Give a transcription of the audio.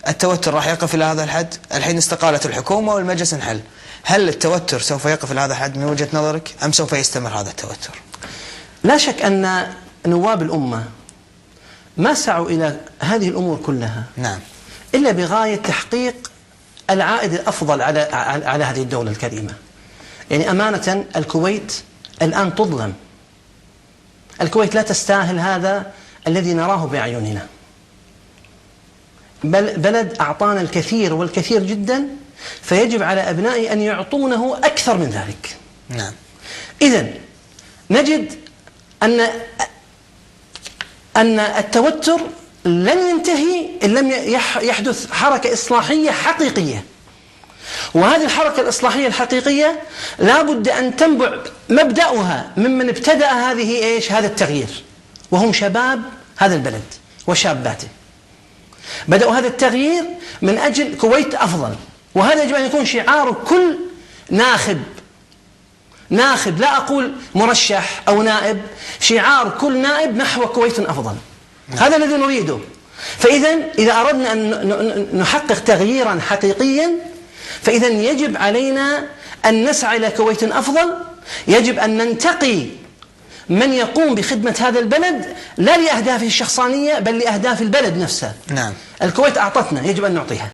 التوتر راح يقف إلى هذا الحد؟ الحين استقالت الحكومة والمجلس انحل، هل التوتر سوف يقف إلى هذا الحد من وجهة نظرك أم سوف يستمر هذا التوتر؟ لا شك أن نواب الأمة ما سعوا إلى هذه الأمور كلها نعم إلا بغاية تحقيق العائد الأفضل على هذه الدولة الكريمة. يعني أمانة الكويت الآن تظلم، الكويت لا تستاهل هذا الذي نراه بأعيننا، بل بلد أعطانا الكثير والكثير جدا، فيجب على أبنائي أن يعطونه أكثر من ذلك. نعم. إذن نجد أن التوتر لن ينتهي إن لم يحدث حركة إصلاحية حقيقية، وهذه الحركة الإصلاحية الحقيقية لا بد أن تنبع مبدأها ممن ابتدأ هذا التغيير، وهم شباب هذا البلد وشاباته. بدأوا هذا التغيير من أجل كويت أفضل، وهذا يجب أن يكون شعار كل ناخب، لا أقول مرشح أو نائب، شعار كل نائب نحو كويت أفضل. هذا الذي نريده. إذا أردنا أن نحقق تغييرا حقيقيا، فإذا يجب علينا أن نسعى إلى كويت أفضل، يجب أن ننتقي من يقوم بخدمة هذا البلد لا لأهدافه الشخصانية بل لأهداف البلد نفسه. نعم. الكويت أعطتنا، يجب أن نعطيها.